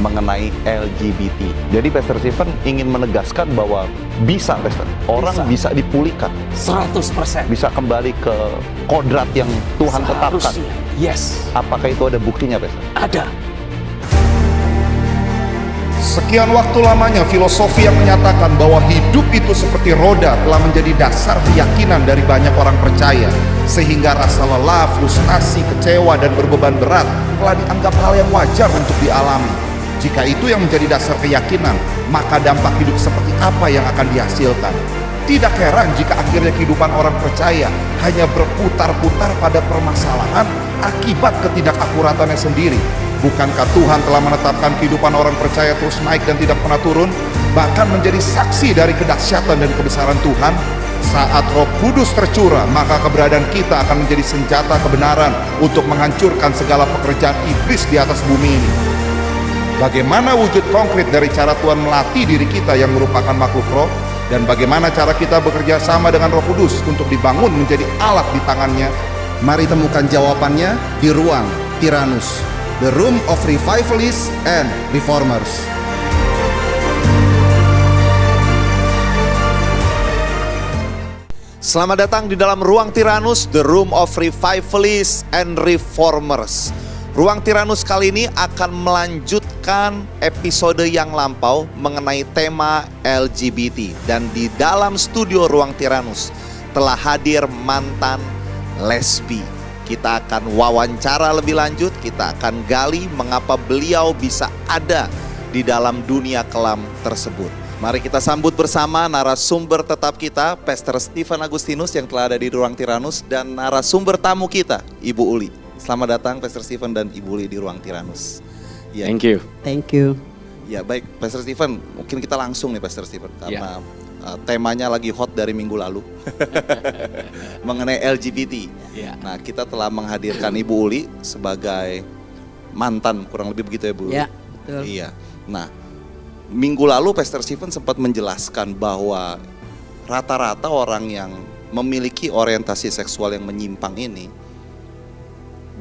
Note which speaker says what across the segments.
Speaker 1: mengenai LGBT. Jadi Pastor Stephen ingin menegaskan bahwa bisa, Pastor. Orang bisa dipulihkan.
Speaker 2: 100%.
Speaker 1: Bisa kembali ke kodrat yang Tuhan tetapkan.
Speaker 2: Yes.
Speaker 1: Apakah itu ada buktinya, Pastor?
Speaker 2: Ada.
Speaker 3: Sekian waktu lamanya filosofi yang menyatakan bahwa hidup itu seperti roda telah menjadi dasar keyakinan dari banyak orang percaya, sehingga rasa lelah, frustasi, kecewa, dan berbeban berat telah dianggap hal yang wajar untuk dialami. Jika itu yang menjadi dasar keyakinan, maka dampak hidup seperti apa yang akan dihasilkan? Tidak heran jika akhirnya kehidupan orang percaya hanya berputar-putar pada permasalahan akibat ketidakakuratannya sendiri. Bukankah Tuhan telah menetapkan kehidupan orang percaya terus naik dan tidak pernah turun, bahkan menjadi saksi dari kedahsyatan dan kebesaran Tuhan? Saat Roh Kudus tercurah, maka keberadaan kita akan menjadi senjata kebenaran untuk menghancurkan segala pekerjaan iblis di atas bumi ini. Bagaimana wujud konkret dari cara Tuhan melatih diri kita yang merupakan makhluk roh, dan bagaimana cara kita bekerja sama dengan Roh Kudus untuk dibangun menjadi alat di tangannya? Mari temukan jawabannya di Ruang Tyrannus, The Room of Revivalists and Reformers.
Speaker 4: Selamat datang di dalam Ruang Tyrannus, The Room of Revivalists and Reformers. Ruang Tyrannus kali ini akan melanjutkan episode yang lampau mengenai tema LGBT. Dan di dalam studio Ruang Tyrannus telah hadir mantan lesbi. Kita akan wawancara lebih lanjut, kita akan gali mengapa beliau bisa ada di dalam dunia kelam tersebut. Mari kita sambut bersama narasumber tetap kita, Pastor Stephen Agustinus yang telah ada di Ruang Tyrannus, dan narasumber tamu kita, Ibu Uli. Selamat datang Pastor Stephen dan Ibu Uli di Ruang Tyrannus. Ya.
Speaker 2: Thank you.
Speaker 5: Thank you.
Speaker 4: Ya baik, Pastor Stephen, mungkin kita langsung nih Pastor Stephen, karena temanya lagi hot dari minggu lalu mengenai LGBT. Nah, kita telah menghadirkan Ibu Uli sebagai mantan, kurang lebih begitu ya Bu?
Speaker 5: Ya, betul.
Speaker 4: Iya. Nah, minggu lalu Pastor Stephen sempat menjelaskan bahwa rata-rata orang yang memiliki orientasi seksual yang menyimpang ini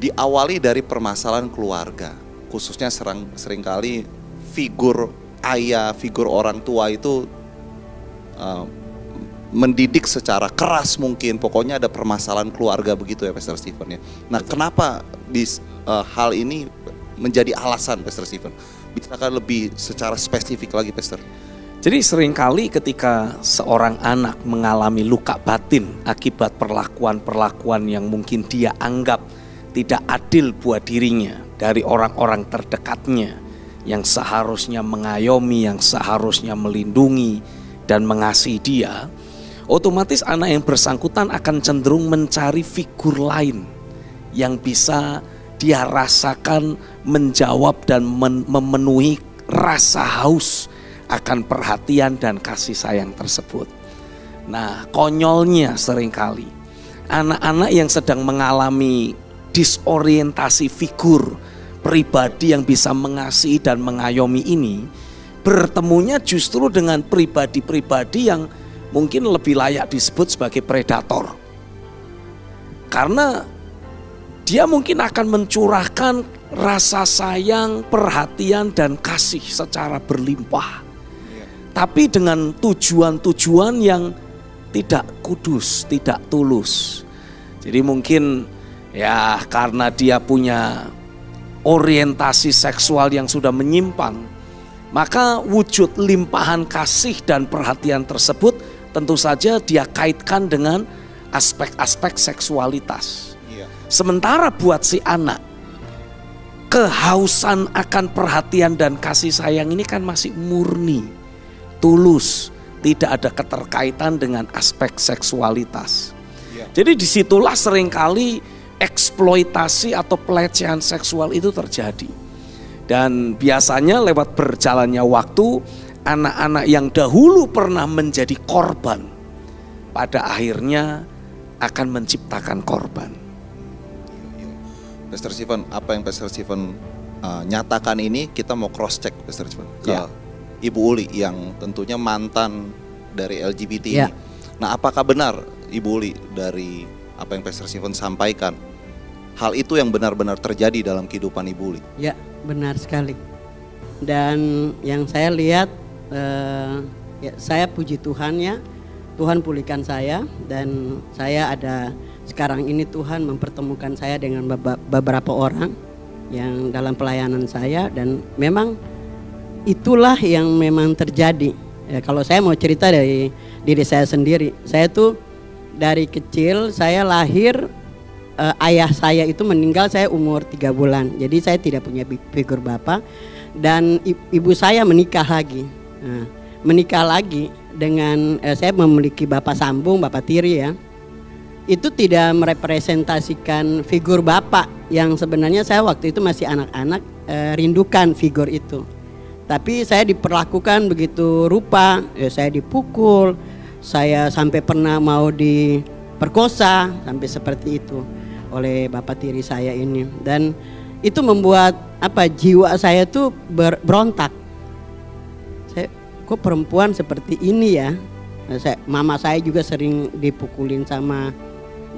Speaker 4: diawali dari permasalahan keluarga, khususnya seringkali figur ayah, figur orang tua itu mendidik secara keras mungkin, pokoknya ada permasalahan keluarga begitu ya Pastor Stephen ya. Nah, kenapa hal ini menjadi alasan Pastor Stephen? Bisakah lebih secara spesifik lagi Pastor?
Speaker 2: Jadi seringkali ketika seorang anak mengalami luka batin akibat perlakuan-perlakuan yang mungkin dia anggap tidak adil buat dirinya dari orang-orang terdekatnya yang seharusnya mengayomi, yang seharusnya melindungi dan mengasihi dia, otomatis anak yang bersangkutan akan cenderung mencari figur lain yang bisa dia rasakan menjawab dan memenuhi rasa haus akan perhatian dan kasih sayang tersebut. Nah, konyolnya seringkali anak-anak yang sedang mengalami disorientasi figur pribadi yang bisa mengasihi dan mengayomi ini bertemunya justru dengan pribadi-pribadi yang mungkin lebih layak disebut sebagai predator. Karena dia mungkin akan mencurahkan rasa sayang, perhatian dan kasih secara berlimpah. Tapi dengan tujuan-tujuan yang tidak kudus, tidak tulus. Jadi mungkin ya karena dia punya orientasi seksual yang sudah menyimpang, maka wujud limpahan kasih dan perhatian tersebut tentu saja dia kaitkan dengan aspek-aspek seksualitas. Sementara buat si anak, kehausan akan perhatian dan kasih sayang ini kan masih murni, tulus, tidak ada keterkaitan dengan aspek seksualitas. Jadi disitulah seringkali eksploitasi atau pelecehan seksual itu terjadi. Dan biasanya lewat berjalannya waktu, anak-anak yang dahulu pernah menjadi korban pada akhirnya akan menciptakan korban.
Speaker 4: Pastor Stephen, apa yang Pastor Stephen nyatakan ini kita mau cross check Pastor Stephen ke Ibu Uli yang tentunya mantan dari LGBT ini. Nah, apakah benar Ibu Uli dari apa yang Pastor Stephen sampaikan, hal itu yang benar-benar terjadi dalam kehidupan Ibu Uli?
Speaker 5: Ya, benar sekali. Dan yang saya lihat, ya, saya puji Tuhan ya, Tuhan pulihkan saya, dan saya ada sekarang ini Tuhan mempertemukan saya dengan beberapa orang yang dalam pelayanan saya, dan memang itulah yang memang terjadi. Ya, kalau saya mau cerita dari diri saya sendiri, saya tuh dari kecil, saya lahir, ayah saya itu meninggal saya umur 3 bulan. Jadi saya tidak punya figur bapak, dan ibu saya menikah lagi. Nah, menikah lagi dengan saya memiliki bapak sambung, bapak tiri ya. Itu tidak merepresentasikan figur bapak yang sebenarnya saya waktu itu masih anak-anak rindukan figur itu. Tapi saya diperlakukan begitu rupa, ya, saya dipukul, saya sampai pernah mau diperkosa sampai seperti itu oleh bapak tiri saya ini. Dan itu membuat jiwa saya tuh berontak. Kok perempuan seperti ini ya? Mama saya juga sering dipukulin sama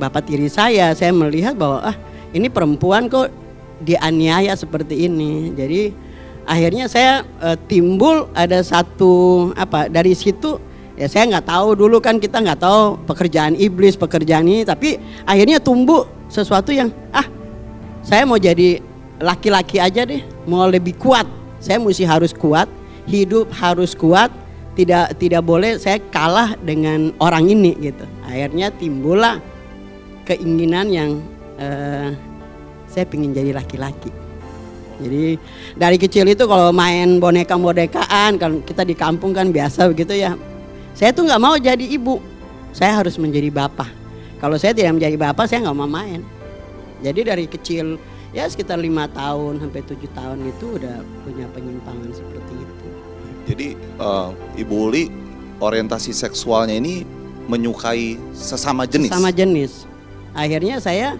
Speaker 5: bapak tiri saya. Saya melihat bahwa ini perempuan kok dianiaya seperti ini. Jadi akhirnya saya timbul ada satu dari situ ya, saya nggak tahu dulu kan, kita nggak tahu pekerjaan iblis, pekerjaan ini, tapi akhirnya tumbuh sesuatu yang saya mau jadi laki-laki aja deh, mau lebih kuat. Saya harus kuat, hidup harus kuat, tidak boleh saya kalah dengan orang ini gitu. Akhirnya timbullah keinginan yang saya ingin jadi laki-laki. Jadi dari kecil itu kalau main boneka-bonekaan, kan kita di kampung kan biasa begitu ya. Saya tuh nggak mau jadi ibu, saya harus menjadi bapak. Kalau saya tidak menjadi bapak, saya nggak mau main. Jadi dari kecil ya sekitar 5 tahun sampai 7 tahun itu udah punya penyimpangan seperti itu.
Speaker 4: Jadi Ibu Uli orientasi seksualnya ini menyukai sesama jenis.
Speaker 5: Sesama jenis. Akhirnya saya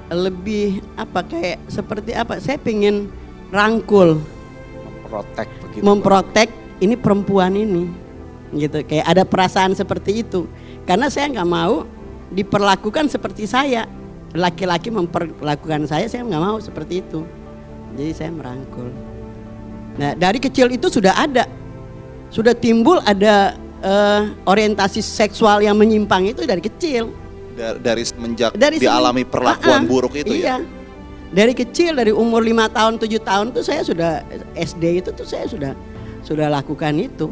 Speaker 5: lebih saya pengen rangkul, memprotek ini perempuan ini gitu, kayak ada perasaan seperti itu, karena saya nggak mau diperlakukan seperti saya, laki-laki memperlakukan saya nggak mau seperti itu. Jadi saya merangkul. Nah dari kecil itu sudah timbul ada orientasi seksual yang menyimpang itu dari kecil.
Speaker 4: Dari semenjak dialami perlakuan buruk itu
Speaker 5: iya.
Speaker 4: Ya?
Speaker 5: Dari kecil, dari umur 5 tahun, 7 tahun tuh saya sudah SD itu tuh saya sudah lakukan itu.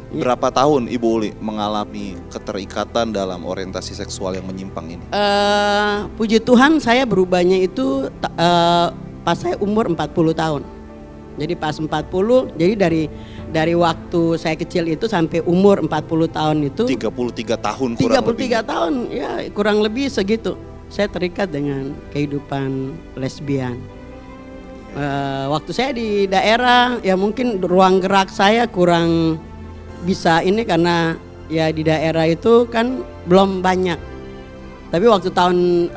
Speaker 4: Berapa tahun Ibu Uli mengalami keterikatan dalam orientasi seksual yang menyimpang ini?
Speaker 5: Puji Tuhan saya berubahnya itu pas saya umur 40 tahun. Jadi pas 40, jadi dari waktu saya kecil itu sampai umur 40 tahun itu
Speaker 4: 33 tahun kurang
Speaker 5: 33
Speaker 4: lebih.
Speaker 5: tahun ya, kurang lebih segitu. Saya terikat dengan kehidupan lesbian. Waktu saya di daerah ya mungkin ruang gerak saya kurang bisa ini, karena ya di daerah itu kan belum banyak. Tapi waktu tahun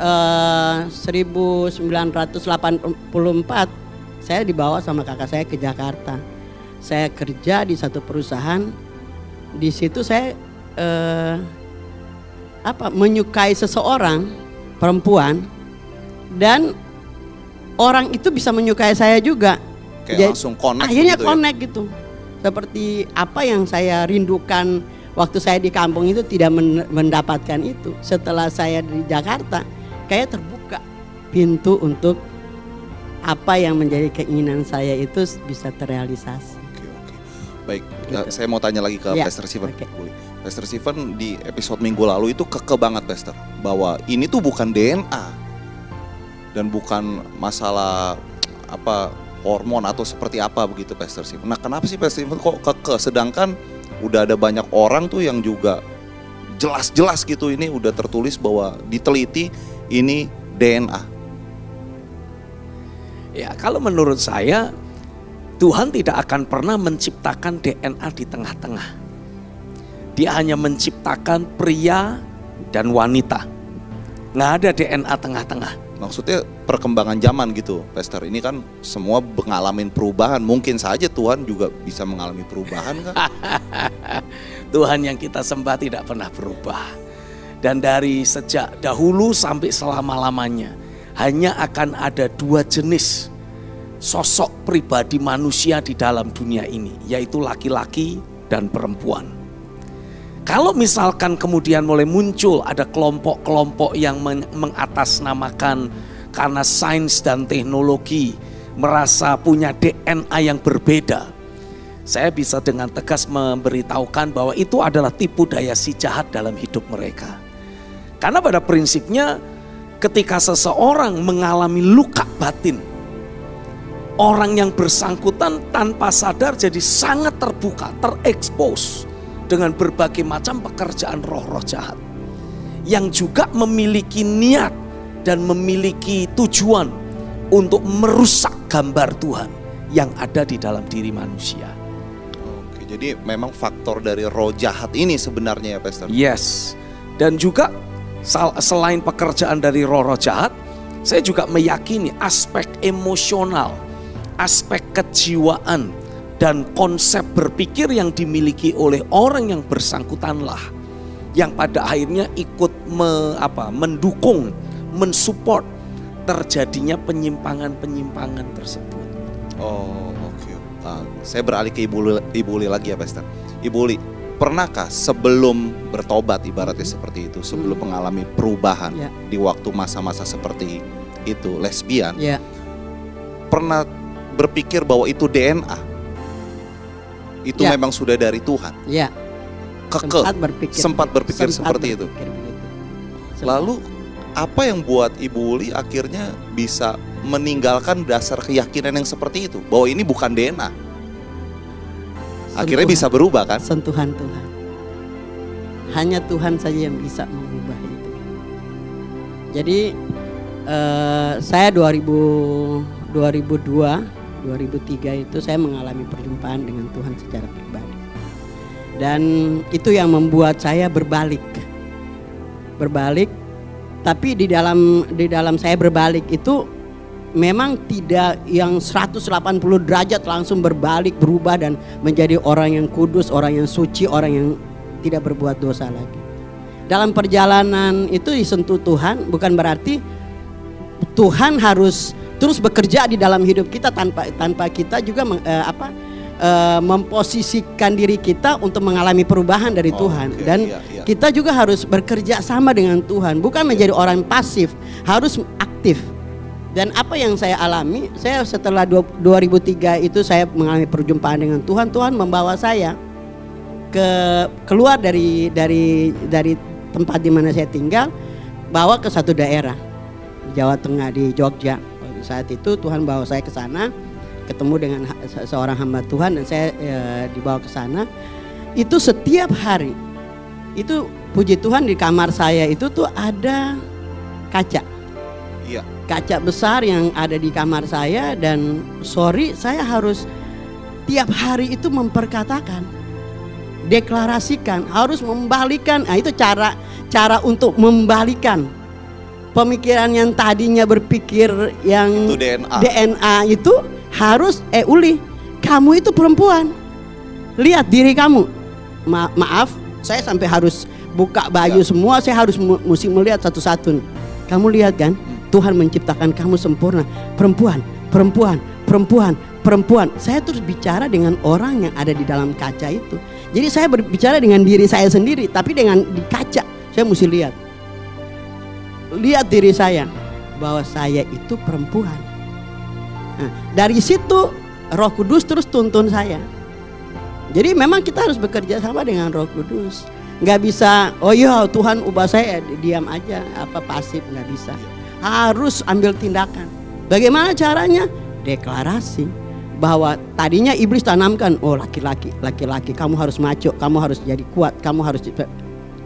Speaker 5: 1984 saya dibawa sama kakak saya ke Jakarta. Saya kerja di satu perusahaan. Di situ saya menyukai seseorang perempuan, dan orang itu bisa menyukai saya juga.
Speaker 4: Kayak langsung connect.
Speaker 5: Akhirnya
Speaker 4: gitu
Speaker 5: connect gitu. Seperti apa yang saya rindukan waktu saya di kampung itu tidak mendapatkan itu. Setelah saya di Jakarta, kayak terbuka pintu untuk apa yang menjadi keinginan saya itu bisa terrealisasi.
Speaker 4: Oke. Baik, saya mau tanya lagi ke Pastor Steven.
Speaker 5: Okay.
Speaker 4: Pastor Steven di episode minggu lalu itu keke banget Pastor, bahwa ini tuh bukan DNA dan bukan masalah hormon atau seperti apa begitu Pastor Steven. Nah kenapa sih Pastor Steven kok keke, sedangkan udah ada banyak orang tuh yang juga jelas-jelas gitu, ini udah tertulis bahwa diteliti ini DNA.
Speaker 2: Ya, kalau menurut saya Tuhan tidak akan pernah menciptakan DNA di tengah-tengah. Dia hanya menciptakan pria dan wanita. Nggak ada DNA tengah-tengah.
Speaker 4: Maksudnya perkembangan zaman gitu, Pastor. Ini kan semua mengalami perubahan. Mungkin saja Tuhan juga bisa mengalami perubahan kan?
Speaker 2: Tuhan yang kita sembah tidak pernah berubah. Dan dari sejak dahulu sampai selama-lamanya hanya akan ada 2 jenis sosok pribadi manusia di dalam dunia ini, yaitu laki-laki dan perempuan. Kalau misalkan kemudian mulai muncul ada kelompok-kelompok yang mengatasnamakan karena sains dan teknologi merasa punya DNA yang berbeda, saya bisa dengan tegas memberitahukan bahwa itu adalah tipu daya si jahat dalam hidup mereka. Karena pada prinsipnya ketika seseorang mengalami luka batin, orang yang bersangkutan tanpa sadar jadi sangat terbuka, terekspos dengan berbagai macam pekerjaan roh-roh jahat yang juga memiliki niat dan memiliki tujuan untuk merusak gambar Tuhan yang ada di dalam diri manusia.
Speaker 4: Oke, jadi memang faktor dari roh jahat ini sebenarnya ya Pastor.
Speaker 2: Yes. Dan juga selain pekerjaan dari roh-roh jahat, saya juga meyakini aspek emosional, aspek kejiwaan, dan konsep berpikir yang dimiliki oleh orang yang bersangkutanlah yang pada akhirnya ikut mendukung, mensupport terjadinya penyimpangan-penyimpangan tersebut.
Speaker 4: Oh, oke. Saya beralih ke Ibu Uli lagi ya Pastor. Ibu Uli, pernahkah sebelum bertobat ibaratnya seperti itu, sebelum mengalami perubahan di waktu masa-masa seperti itu, lesbian, pernah berpikir bahwa itu DNA? Itu memang sudah dari Tuhan?
Speaker 5: Ya. Sempat berpikir
Speaker 4: seperti itu. Lalu apa yang buat Ibu Uli akhirnya bisa meninggalkan dasar keyakinan yang seperti itu, bahwa ini bukan DNA? Akhirnya bisa berubah kan?
Speaker 5: Sentuhan Tuhan. Hanya Tuhan saja yang bisa mengubah itu. Jadi saya 2002, 2003 itu saya mengalami perjumpaan dengan Tuhan secara pribadi. Dan itu yang membuat saya berbalik. Tapi di dalam saya berbalik itu memang tidak yang 180 derajat langsung berbalik, berubah dan menjadi orang yang kudus, orang yang suci, orang yang tidak berbuat dosa lagi. Dalam perjalanan itu disentuh Tuhan, bukan berarti Tuhan harus terus bekerja di dalam hidup kita tanpa kita juga memposisikan diri kita untuk mengalami perubahan dari Tuhan. Dan kita juga harus bekerja sama dengan Tuhan, bukan menjadi orang pasif, harus aktif. Dan apa yang saya alami, saya setelah 2003 itu saya mengalami perjumpaan dengan Tuhan. Tuhan membawa saya keluar dari tempat di mana saya tinggal, bawa ke satu daerah Jawa Tengah di Jogja. Saat itu Tuhan bawa saya ke sana, ketemu dengan seorang hamba Tuhan dan saya dibawa ke sana. Itu setiap hari, itu puji Tuhan di kamar saya itu tuh ada kaca.
Speaker 4: Iya.
Speaker 5: Kaca besar yang ada di kamar saya, dan saya harus tiap hari itu memperkatakan, deklarasikan, harus membalikan. Nah, itu cara untuk membalikan pemikiran yang tadinya berpikir yang
Speaker 4: itu
Speaker 5: DNA itu harus Uli, kamu itu perempuan. Lihat diri kamu. Maaf, saya sampai harus buka baju semua, saya harus mesti melihat satu-satu. Kamu lihat kan? Tuhan menciptakan kamu sempurna. Perempuan. Saya terus bicara dengan orang yang ada di dalam kaca itu. Jadi saya berbicara dengan diri saya sendiri, tapi dengan di kaca saya mesti lihat diri saya bahwa saya itu perempuan. Nah, dari situ Roh Kudus terus tuntun saya. Jadi memang kita harus bekerja sama dengan Roh Kudus. Nggak bisa, oh iya Tuhan ubah saya, diam aja, pasif, nggak bisa. Harus ambil tindakan. Bagaimana caranya? Deklarasi. Bahwa tadinya iblis tanamkan, oh laki-laki, kamu harus maco, kamu harus jadi kuat, kamu harus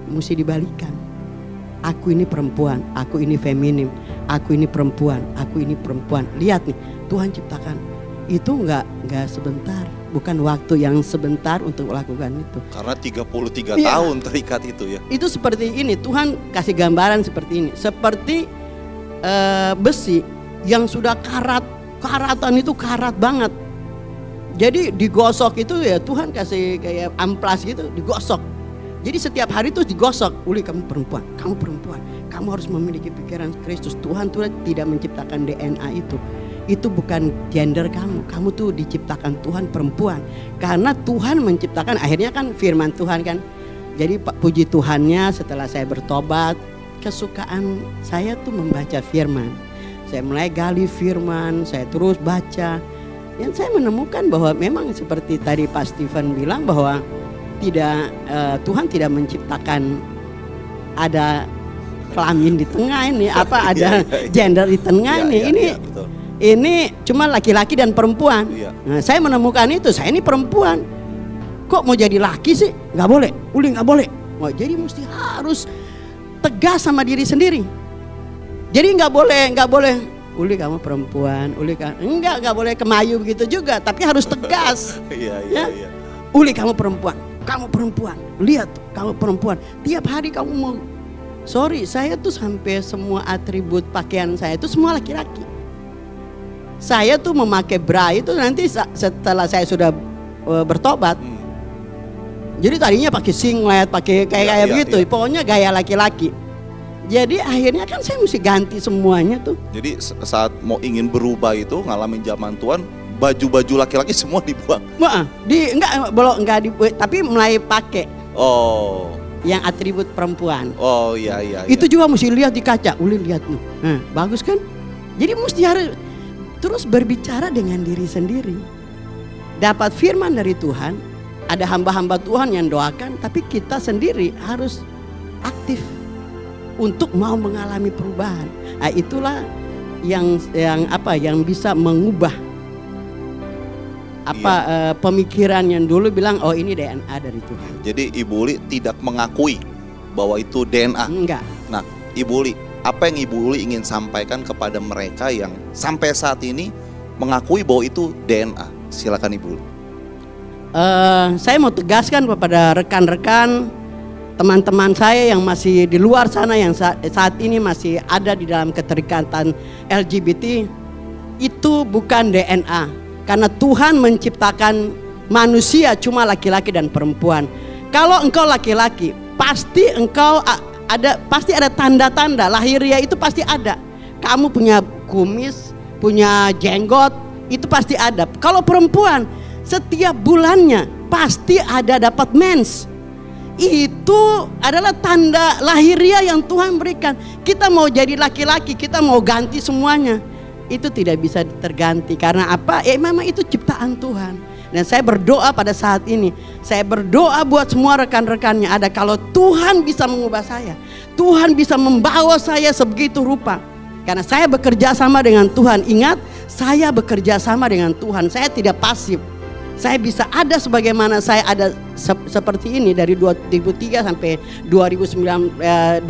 Speaker 5: mesti dibalikan. Aku ini perempuan, aku ini feminim, aku ini perempuan, aku ini perempuan. Lihat nih, Tuhan ciptakan itu nggak sebentar, bukan waktu yang sebentar untuk melakukan itu.
Speaker 4: Karena 33 tahun terikat itu ya. Itu
Speaker 5: seperti ini, Tuhan kasih gambaran seperti ini, seperti besi yang sudah karatan itu karat banget. Jadi digosok itu ya, Tuhan kasih kayak amplas gitu, digosok. Jadi setiap hari itu digosok. Uli, kamu perempuan, kamu harus memiliki pikiran Kristus. Tuhan tidak menciptakan DNA itu. itu bukan gender kamu. Kamu tuh diciptakan Tuhan perempuan. Karena Tuhan menciptakan, akhirnya kan firman Tuhan kan. Jadi puji Tuhannya setelah saya bertobat, kesukaan saya tuh membaca firman. Saya mulai gali firman, saya terus baca. Dan saya menemukan bahwa memang seperti tadi Pak Stephen bilang bahwa Tuhan tidak menciptakan ada kelamin di tengah ini, ada gender di tengah ini. Ini cuma laki-laki dan perempuan. Nah, saya menemukan itu. Saya ini perempuan. Kok mau jadi laki sih? Nggak boleh. Uli nggak boleh. Wah, jadi mesti harus tegas sama diri sendiri. Jadi nggak boleh. Uli kamu perempuan. Uli nggak boleh kemayu begitu juga. Tapi harus tegas. Ya. Uli kamu perempuan. Kamu perempuan. Lihat tuh, kamu perempuan. Tiap hari kamu mau. Sorry, saya tuh sampai semua atribut pakaian saya itu semua laki-laki. Saya tuh memakai bra itu nanti setelah saya sudah bertobat. Jadi tadinya pakai singlet, pakai kayak begitu. Pokoknya gaya laki-laki. Jadi akhirnya kan saya mesti ganti semuanya tuh.
Speaker 4: Jadi saat mau ingin berubah itu ngalamin zaman Tuhan, baju-baju laki-laki semua dibuang.
Speaker 5: Enggak tapi mulai pakai.
Speaker 4: Oh.
Speaker 5: Yang atribut perempuan.
Speaker 4: Oh iya.
Speaker 5: Itu juga mesti lihat di kaca. Uli lihat nih. Nah, bagus kan? Jadi mesti harus terus berbicara dengan diri sendiri. Dapat firman dari Tuhan, ada hamba-hamba Tuhan yang doakan, tapi kita sendiri harus aktif untuk mau mengalami perubahan. Nah, itulah yang bisa mengubah pemikiran yang dulu bilang oh ini DNA dari Tuhan.
Speaker 4: Jadi Ibu Uli tidak mengakui bahwa itu DNA.
Speaker 5: Enggak.
Speaker 4: Nah, Ibu Uli, apa yang Ibu Uli ingin sampaikan kepada mereka yang sampai saat ini mengakui bahwa itu DNA? Silakan Ibu Uli.
Speaker 5: Saya mau tegaskan kepada rekan-rekan, teman-teman saya yang masih di luar sana, yang saat ini masih ada di dalam keterikatan LGBT, itu bukan DNA. Karena Tuhan menciptakan manusia cuma laki-laki dan perempuan. Kalau engkau laki-laki, pasti ada tanda-tanda lahiriah itu pasti ada. Kamu punya kumis, punya jenggot, itu pasti ada. Kalau perempuan, setiap bulannya pasti ada dapat mens. Itu adalah tanda lahiriah yang Tuhan berikan. Kita mau jadi laki-laki, kita mau ganti semuanya, itu tidak bisa terganti. Karena apa? Memang itu ciptaan Tuhan. Dan saya berdoa pada saat ini, saya berdoa buat semua rekan-rekannya ada, kalau Tuhan bisa mengubah saya, Tuhan bisa membawa saya sebegitu rupa. Karena saya bekerja sama dengan Tuhan. Ingat, saya bekerja sama dengan Tuhan. Saya tidak pasif. Saya bisa ada sebagaimana saya ada seperti ini dari 2003 sampai 2021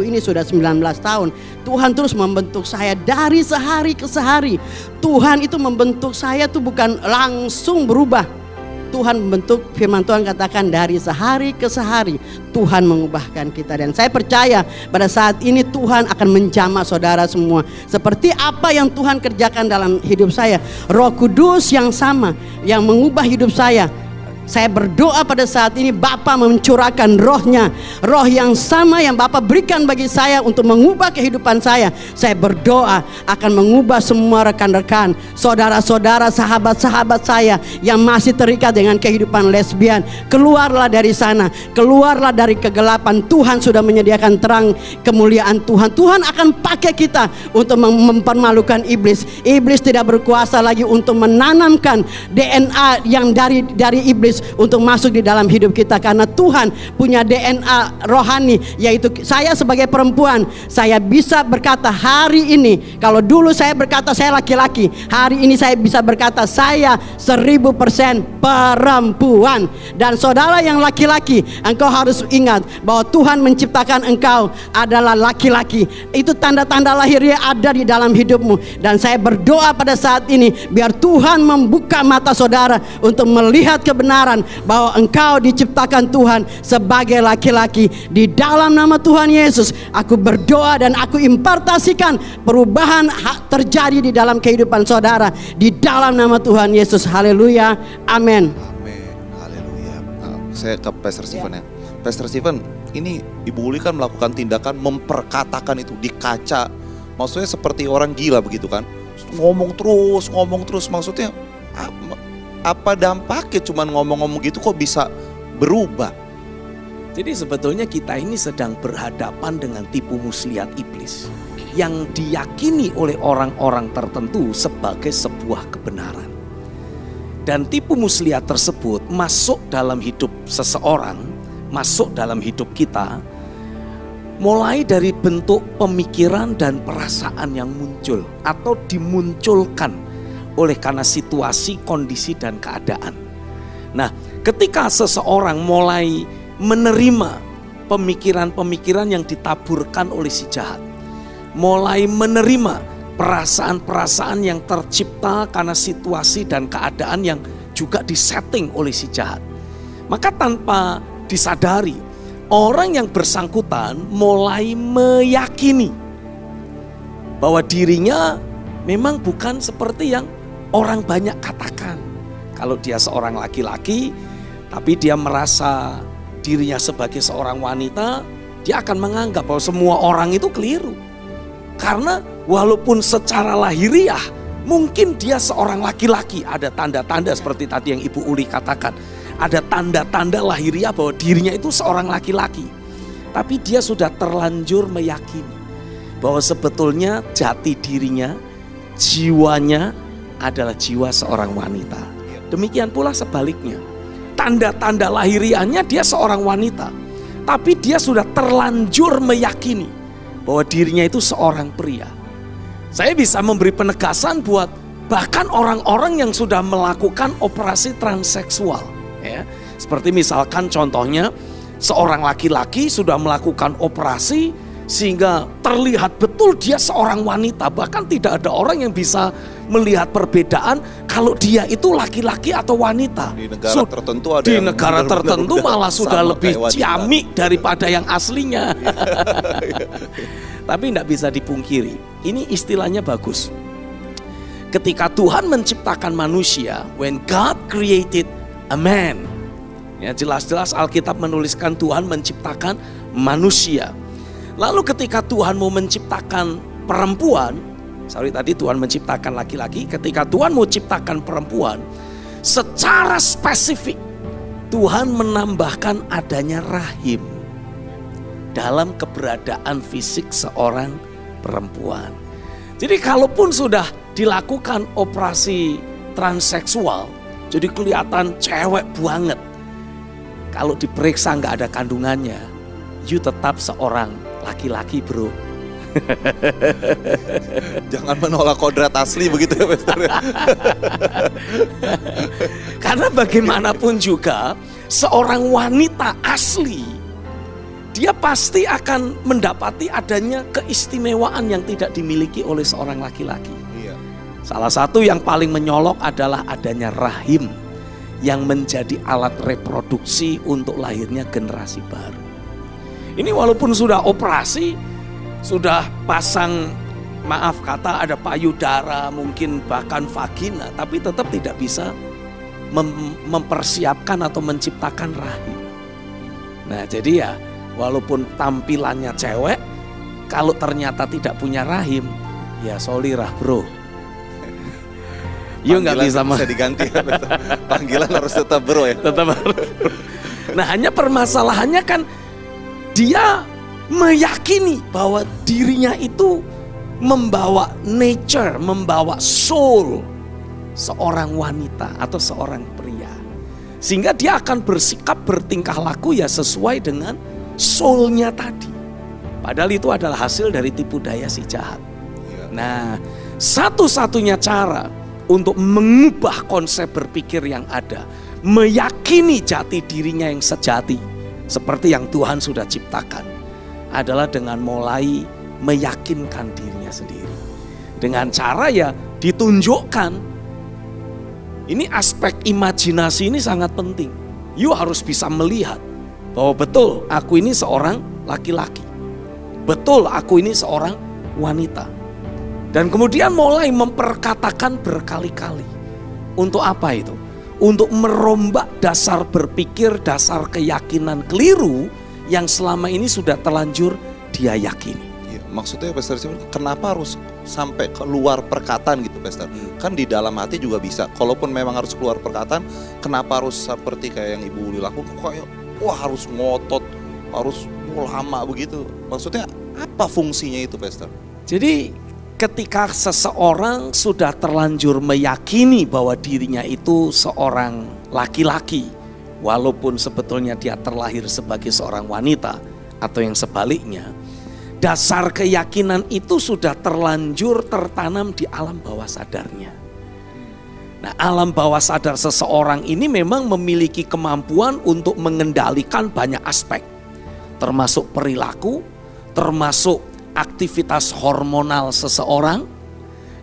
Speaker 5: ini sudah 19 tahun. Tuhan terus membentuk saya dari sehari ke sehari. Tuhan itu membentuk saya tuh bukan langsung berubah. Tuhan membentuk, firman Tuhan katakan dari sehari ke sehari Tuhan mengubahkan kita. Dan saya percaya pada saat ini Tuhan akan menjamah saudara semua. Seperti apa yang Tuhan kerjakan dalam hidup saya, Roh Kudus yang sama yang mengubah hidup saya. Saya berdoa pada saat ini Bapa mencurahkan rohnya, roh yang sama yang Bapa berikan bagi saya untuk mengubah kehidupan saya. Saya berdoa akan mengubah semua rekan-rekan, saudara-saudara, sahabat-sahabat saya yang masih terikat dengan kehidupan lesbian. Keluarlah dari sana, keluarlah dari kegelapan. Tuhan sudah menyediakan terang kemuliaan Tuhan. Tuhan akan pakai kita untuk mempermalukan iblis. Iblis tidak berkuasa lagi untuk menanamkan DNA yang dari iblis untuk masuk di dalam hidup kita, karena Tuhan punya DNA rohani, yaitu saya sebagai perempuan, saya bisa berkata hari ini, kalau dulu saya berkata saya laki-laki, hari ini saya bisa berkata saya 1000% perempuan. Dan saudara yang laki-laki, engkau harus ingat bahwa Tuhan menciptakan engkau adalah laki-laki. Itu tanda-tanda lahiriah ada di dalam hidupmu. Dan saya berdoa pada saat ini biar Tuhan membuka mata saudara untuk melihat kebenaran bahwa engkau diciptakan Tuhan sebagai laki-laki. Di dalam nama Tuhan Yesus aku berdoa dan aku impartasikan perubahan terjadi di dalam kehidupan saudara di dalam nama Tuhan Yesus. Haleluya, amin.
Speaker 4: Amin, haleluya. Saya ke Pastor Stephen ya. Pastor Stephen, ini Ibu Uli kan melakukan tindakan memperkatakan itu di kaca. Maksudnya seperti orang gila begitu kan. ngomong terus, maksudnya apa dampaknya cuman ngomong-ngomong gitu kok bisa berubah?
Speaker 2: Jadi sebetulnya kita ini sedang berhadapan dengan tipu muslihat iblis yang diyakini oleh orang-orang tertentu sebagai sebuah kebenaran. Dan tipu muslihat tersebut masuk dalam hidup seseorang, masuk dalam hidup kita, mulai dari bentuk pemikiran dan perasaan yang muncul atau dimunculkan oleh karena situasi, kondisi, dan keadaan. Nah, ketika seseorang mulai menerima pemikiran-pemikiran yang ditaburkan oleh si jahat, mulai menerima perasaan-perasaan yang tercipta karena situasi dan keadaan yang juga disetting oleh si jahat, maka tanpa disadari orang yang bersangkutan mulai meyakini bahwa dirinya memang bukan seperti yang orang banyak katakan. Kalau dia seorang laki-laki tapi dia merasa dirinya sebagai seorang wanita, dia akan menganggap bahwa semua orang itu keliru. Karena walaupun secara lahiriah mungkin dia seorang laki-laki, ada tanda-tanda seperti tadi yang Ibu Uli katakan, ada tanda-tanda lahiriah bahwa dirinya itu seorang laki-laki. Tapi dia sudah terlanjur meyakini bahwa sebetulnya jati dirinya, jiwanya adalah jiwa seorang wanita. Demikian pula sebaliknya. Tanda-tanda lahiriahnya dia seorang wanita, tapi dia sudah terlanjur meyakini bahwa dirinya itu seorang pria. Saya bisa memberi penegasan buat bahkan orang-orang yang sudah melakukan operasi transseksual, ya. Seperti misalkan contohnya seorang laki-laki sudah melakukan operasi sehingga terlihat betul dia seorang wanita. Bahkan tidak ada orang yang bisa melihat perbedaan kalau dia itu laki-laki atau wanita.
Speaker 4: Di negara tertentu ada
Speaker 2: di
Speaker 4: yang
Speaker 2: negara tertentu malah sudah lebih ciamik daripada yang aslinya. Tapi tidak bisa dipungkiri, ini istilahnya bagus. Ketika Tuhan menciptakan manusia, when God created a man, ya jelas-jelas Alkitab menuliskan Tuhan menciptakan manusia. Lalu ketika Tuhan mau menciptakan perempuan, tadi Tuhan menciptakan laki-laki, ketika Tuhan mau ciptakan perempuan, secara spesifik Tuhan menambahkan adanya rahim dalam keberadaan fisik seorang perempuan. Jadi kalaupun sudah dilakukan operasi transseksual, jadi kelihatan cewek banget, kalau diperiksa nggak ada kandungannya, you tetap seorang laki-laki, bro.
Speaker 4: Jangan menolak kodrat asli begitu ya, Pastor.
Speaker 2: Karena bagaimanapun juga seorang wanita asli, dia pasti akan mendapati adanya keistimewaan yang tidak dimiliki oleh seorang laki-laki.
Speaker 4: Iya.
Speaker 2: Salah satu yang paling menyolok adalah adanya rahim yang menjadi alat reproduksi untuk lahirnya generasi baru. Ini walaupun sudah operasi, sudah pasang, maaf kata, ada payudara, mungkin bahkan vagina, tapi tetap tidak bisa mempersiapkan atau menciptakan rahim. Nah jadi ya, walaupun tampilannya cewek, kalau ternyata tidak punya rahim, ya solirah, bro. Yuk nggak bisa
Speaker 4: diganti. Panggilan harus tetap bro ya.
Speaker 2: Tetap harus. Nah hanya permasalahannya kan dia meyakini bahwa dirinya itu membawa nature, membawa soul seorang wanita atau seorang pria. Sehingga dia akan bersikap, bertingkah laku ya sesuai dengan soulnya tadi. Padahal itu adalah hasil dari tipu daya si jahat. Nah, satu-satunya cara untuk mengubah konsep berpikir yang ada, meyakini jati dirinya yang sejati seperti yang Tuhan sudah ciptakan, adalah dengan mulai meyakinkan dirinya sendiri. Dengan cara ya ditunjukkan. Ini aspek imajinasi ini sangat penting. You harus bisa melihat bahwa betul aku ini seorang laki-laki. Betul aku ini seorang wanita. Dan kemudian mulai memperkatakan berkali-kali. Untuk apa itu? Untuk merombak dasar berpikir, dasar keyakinan keliru yang selama ini sudah terlanjur dia yakini.
Speaker 4: Ya, maksudnya Pastor Simon, kenapa harus sampai keluar perkataan gitu, Pastor. Kan di dalam hati juga bisa. Kalaupun memang harus keluar perkataan, kenapa harus seperti kayak yang Ibu Uli lakukan? Kayak wah harus ngotot, harus lama begitu. Maksudnya apa fungsinya itu, Pastor?
Speaker 2: Jadi ketika seseorang sudah terlanjur meyakini bahwa dirinya itu seorang laki-laki, walaupun sebetulnya dia terlahir sebagai seorang wanita atau yang sebaliknya, dasar keyakinan itu sudah terlanjur tertanam di alam bawah sadarnya. Nah, alam bawah sadar seseorang ini memang memiliki kemampuan untuk mengendalikan banyak aspek, termasuk perilaku, termasuk aktivitas hormonal seseorang,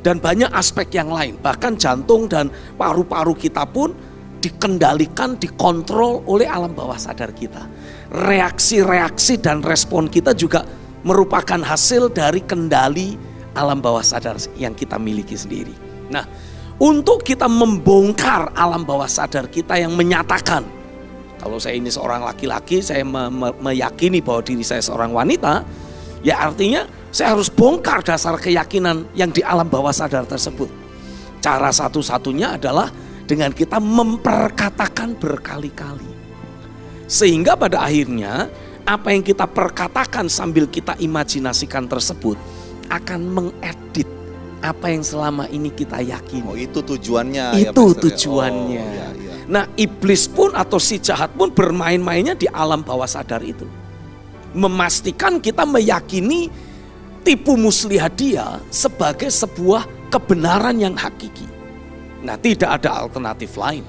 Speaker 2: dan banyak aspek yang lain. Bahkan jantung dan paru-paru kita pun dikendalikan, dikontrol oleh alam bawah sadar kita. Reaksi-reaksi dan respon kita juga merupakan hasil dari kendali alam bawah sadar yang kita miliki sendiri. Nah, untuk kita membongkar alam bawah sadar kita yang menyatakan, kalau saya ini seorang laki-laki, saya meyakini bahwa diri saya seorang wanita, ya artinya saya harus bongkar dasar keyakinan yang di alam bawah sadar tersebut. Cara satu-satunya adalah dengan kita memperkatakan berkali-kali. Sehingga pada akhirnya apa yang kita perkatakan sambil kita imajinasikan tersebut akan mengedit apa yang selama ini kita yakini.
Speaker 4: Oh, itu tujuannya.
Speaker 2: Itu
Speaker 4: ya,
Speaker 2: tujuannya.
Speaker 4: Oh, iya.
Speaker 2: Nah, iblis pun atau si jahat pun bermain-mainnya di alam bawah sadar itu. Memastikan kita meyakini tipu muslihat dia sebagai sebuah kebenaran yang hakiki. Nah, tidak ada alternatif lain.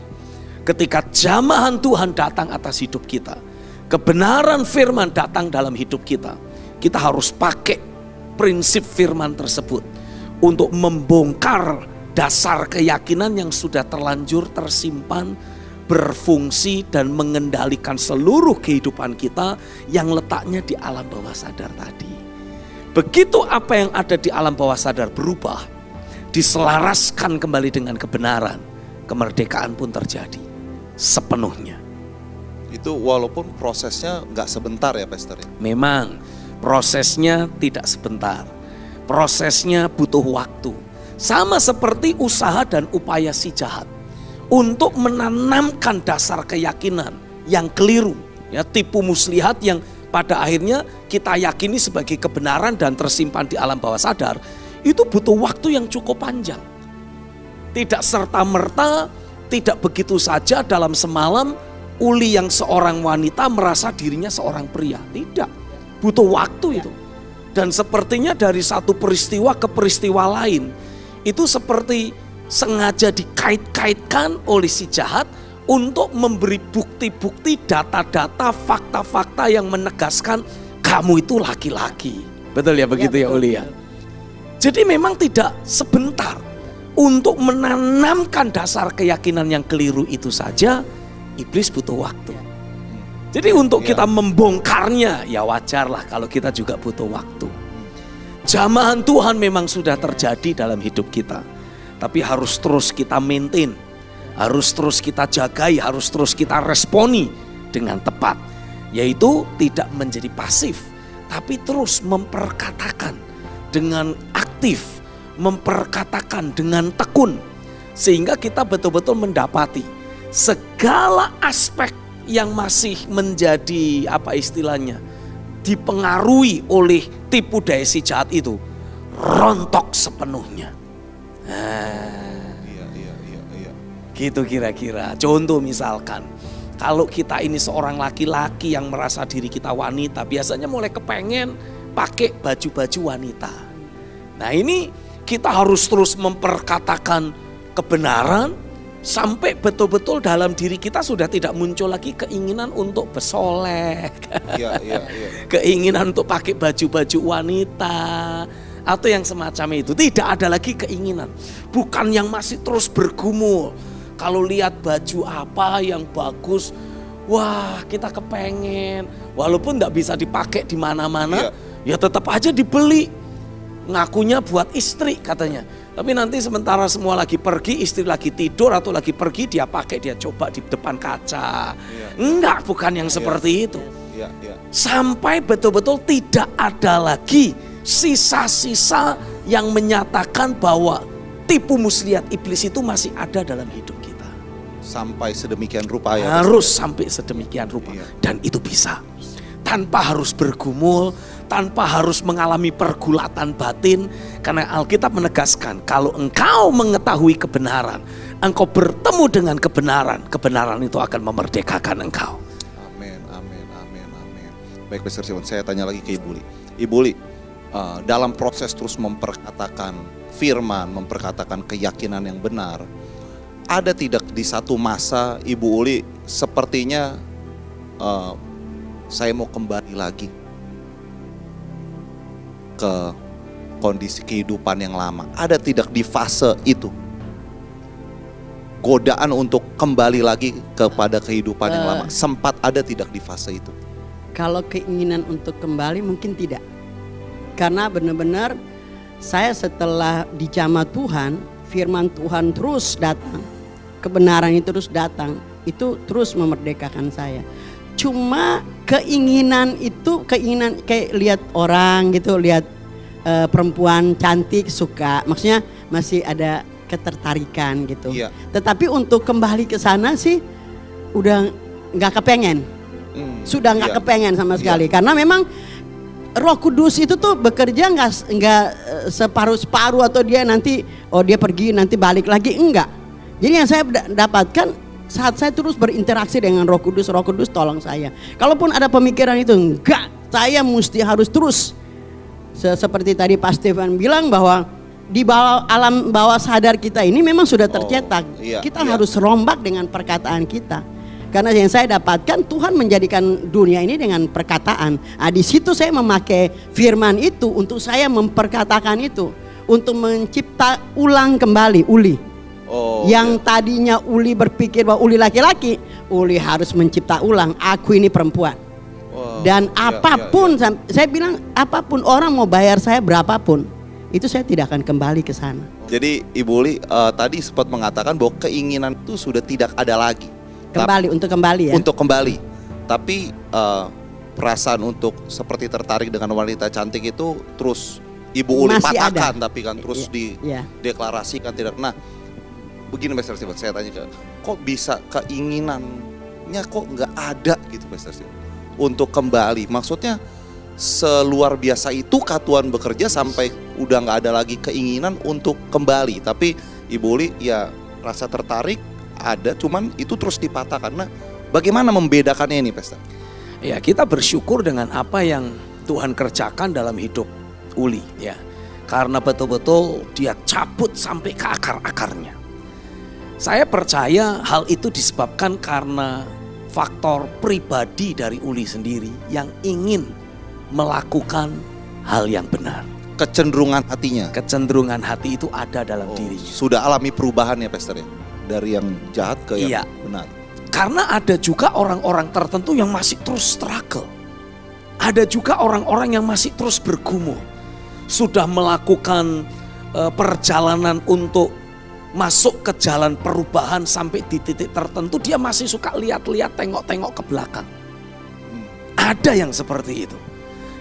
Speaker 2: Ketika jamahan Tuhan datang atas hidup kita, kebenaran firman datang dalam hidup kita, kita harus pakai prinsip firman tersebut untuk membongkar dasar keyakinan yang sudah terlanjur tersimpan, berfungsi dan mengendalikan seluruh kehidupan kita yang letaknya di alam bawah sadar tadi. Begitu apa yang ada di alam bawah sadar berubah, diselaraskan kembali dengan kebenaran, kemerdekaan pun terjadi sepenuhnya.
Speaker 4: Itu walaupun prosesnya nggak sebentar ya, Pastor ya?
Speaker 2: Memang prosesnya tidak sebentar. Prosesnya butuh waktu. Sama seperti usaha dan upaya si jahat untuk menanamkan dasar keyakinan yang keliru, ya, tipu muslihat yang pada akhirnya kita yakini sebagai kebenaran dan tersimpan di alam bawah sadar, itu butuh waktu yang cukup panjang. Tidak serta-merta, tidak begitu saja dalam semalam Uli yang seorang wanita merasa dirinya seorang pria. Tidak, butuh waktu itu. Dan sepertinya dari satu peristiwa ke peristiwa lain, itu seperti sengaja dikait-kaitkan oleh si jahat untuk memberi bukti-bukti, data-data, fakta-fakta yang menegaskan kamu itu laki-laki. Betul ya begitu ya Uli ya? Jadi memang tidak sebentar untuk menanamkan dasar keyakinan yang keliru itu saja. Iblis butuh waktu. Jadi untuk kita membongkarnya, ya wajarlah kalau kita juga butuh waktu. Jamahan Tuhan memang sudah terjadi dalam hidup kita, tapi harus terus kita maintain, harus terus kita jagai, harus terus kita responi dengan tepat. Yaitu tidak menjadi pasif, tapi terus memperkatakan dengan aktif, memperkatakan dengan tekun. Sehingga kita betul-betul mendapati segala aspek yang masih menjadi apa istilahnya dipengaruhi oleh tipu daya si jahat itu rontok sepenuhnya.
Speaker 4: Iya.
Speaker 2: Gitu kira-kira. Contoh misalkan kalau kita ini seorang laki-laki yang merasa diri kita wanita, biasanya mulai kepengen pakai baju-baju wanita. Nah ini kita harus terus memperkatakan kebenaran sampai betul-betul dalam diri kita sudah tidak muncul lagi keinginan untuk bersolek,
Speaker 4: Iya.
Speaker 2: keinginan untuk pakai baju-baju wanita atau yang semacam itu. Tidak ada lagi keinginan, bukan yang masih terus bergumul. Kalau lihat baju apa yang bagus, wah kita kepengen, walaupun tidak bisa dipakai di mana-mana, ya tetap aja dibeli. Ngakunya buat istri katanya. Tapi nanti sementara semua lagi pergi, istri lagi tidur atau lagi pergi, dia pakai, dia coba di depan kaca. Enggak, bukan yang seperti itu.
Speaker 4: Iya.
Speaker 2: Sampai betul-betul tidak ada lagi sisa-sisa yang menyatakan bahwa tipu muslihat iblis itu masih ada dalam hidup kita.
Speaker 4: Sampai sedemikian rupa ya.
Speaker 2: Harus sampai sedemikian rupa.
Speaker 4: Iya.
Speaker 2: Dan itu bisa. Tanpa harus bergumul, tanpa harus mengalami pergulatan batin. Karena Alkitab menegaskan, kalau engkau mengetahui kebenaran, engkau bertemu dengan kebenaran, kebenaran itu akan memerdekakan engkau.
Speaker 4: Amin, amin, amin, amin. Baik Pastor Simon, saya tanya lagi ke Ibu Li. Ibu Li, dalam proses terus memperkatakan firman, memperkatakan keyakinan yang benar, ada tidak di satu masa Ibu Uli sepertinya saya mau kembali lagi ke kondisi kehidupan yang lama? Ada tidak di fase itu godaan untuk kembali lagi kepada kehidupan yang lama? Sempat ada tidak di fase itu?
Speaker 5: Kalau keinginan untuk kembali mungkin tidak. Karena benar-benar saya setelah dijamah Tuhan, firman Tuhan terus datang, kebenaran itu terus datang, itu terus memerdekakan saya. Cuma keinginan itu, keinginan kayak lihat orang gitu, lihat perempuan cantik suka, maksudnya masih ada ketertarikan gitu.
Speaker 4: Iya.
Speaker 5: Tetapi untuk kembali ke sana sih udah nggak kepengen, sudah nggak
Speaker 4: Iya.
Speaker 5: kepengen sama sekali, karena memang Roh Kudus itu tuh bekerja nggak separuh-separuh atau dia nanti dia pergi nanti balik lagi, enggak. Jadi yang saya dapatkan saat saya terus berinteraksi dengan Roh Kudus tolong saya. Kalaupun ada pemikiran itu, enggak, saya mesti harus terus. Seperti tadi Pak Stefan bilang bahwa di bawah alam bawah sadar kita ini memang sudah tercetak.
Speaker 4: Iya,
Speaker 5: Kita
Speaker 4: iya.
Speaker 5: harus rombak dengan perkataan kita. Karena yang saya dapatkan, Tuhan menjadikan dunia ini dengan perkataan. Nah, di situ saya memakai firman itu untuk saya memperkatakan itu, untuk mencipta ulang kembali Uli. Yang tadinya Uli berpikir bahwa Uli laki-laki, Uli harus mencipta ulang, aku ini perempuan. Dan apapun, saya bilang apapun orang mau bayar saya berapapun, itu saya tidak akan kembali ke sana.
Speaker 4: Jadi Ibu Uli tadi sempat mengatakan bahwa keinginan itu sudah tidak ada lagi.
Speaker 5: Untuk kembali ya.
Speaker 4: Untuk kembali. Tapi perasaan untuk seperti tertarik dengan wanita cantik itu terus Ibu Uli
Speaker 5: Masih
Speaker 4: patahkan,
Speaker 5: ada.
Speaker 4: tapi kan terus
Speaker 5: Iya.
Speaker 4: dideklarasikan tidak. Nah, begini Pastor Stephen, saya tanya kok bisa keinginannya kok nggak ada gitu Pastor Stephen untuk kembali? Maksudnya seluar biasa itu Tuhan bekerja sampai udah nggak ada lagi keinginan untuk kembali. Tapi Ibu Uli ya rasa tertarik ada, cuman itu terus dipatahkan. Nah, bagaimana membedakannya ini, Pastor?
Speaker 2: Ya, kita bersyukur dengan apa yang Tuhan kerjakan dalam hidup Uli ya. Karena betul-betul dia cabut sampai ke akar-akarnya. Saya percaya hal itu disebabkan karena faktor pribadi dari Uli sendiri yang ingin melakukan hal yang benar.
Speaker 4: Kecenderungan hatinya.
Speaker 2: Kecenderungan hati itu ada dalam dirinya.
Speaker 4: Sudah alami perubahan ya, Pastor ya? Dari yang jahat ke yang
Speaker 2: Iya.
Speaker 4: benar.
Speaker 2: Karena ada juga orang-orang tertentu yang masih terus struggle. Ada juga orang-orang yang masih terus bergumul. Sudah melakukan perjalanan untuk masuk ke jalan perubahan sampai di titik tertentu dia masih suka lihat-lihat, tengok-tengok ke belakang. Ada yang seperti itu.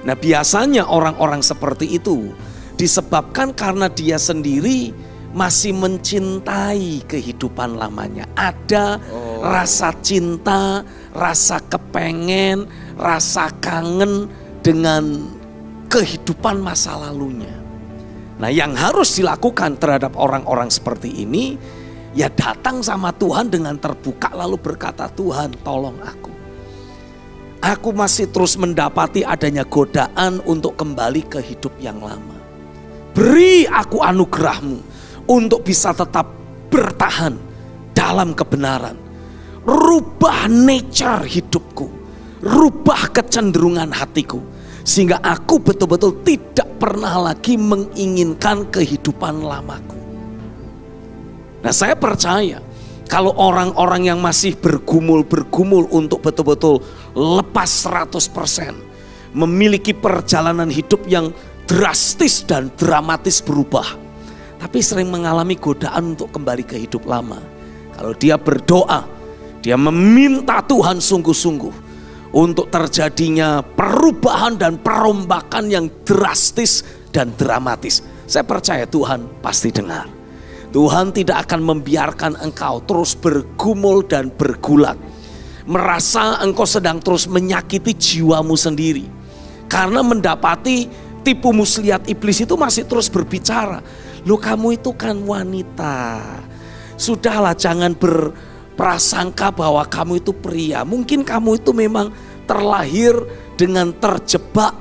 Speaker 2: Nah, biasanya orang-orang seperti itu disebabkan karena dia sendiri masih mencintai kehidupan lamanya. Ada rasa cinta, rasa kepengen, rasa kangen dengan kehidupan masa lalunya. Nah, yang harus dilakukan terhadap orang-orang seperti ini, ya datang sama Tuhan dengan terbuka lalu berkata, Tuhan tolong aku. Aku masih terus mendapati adanya godaan untuk kembali ke hidup yang lama. Beri aku anugerah-Mu untuk bisa tetap bertahan dalam kebenaran. Rubah nature hidupku, rubah kecenderungan hatiku, sehingga aku betul-betul tidak pernah lagi menginginkan kehidupan lamaku. Nah, saya percaya kalau orang-orang yang masih bergumul untuk betul-betul lepas 100%, memiliki perjalanan hidup yang drastis dan dramatis berubah, tapi sering mengalami godaan untuk kembali ke hidup lama. Kalau dia berdoa, dia meminta Tuhan sungguh-sungguh untuk terjadinya perubahan dan perombakan yang drastis dan dramatis. Saya percaya Tuhan pasti dengar. Tuhan tidak akan membiarkan engkau terus bergumul dan bergulat, merasa engkau sedang terus menyakiti jiwamu sendiri. Karena mendapati tipu muslihat iblis itu masih terus berbicara. Loh, kamu itu kan wanita. Sudahlah, jangan berprasangka bahwa kamu itu pria. Mungkin kamu itu memang terlahir dengan terjebak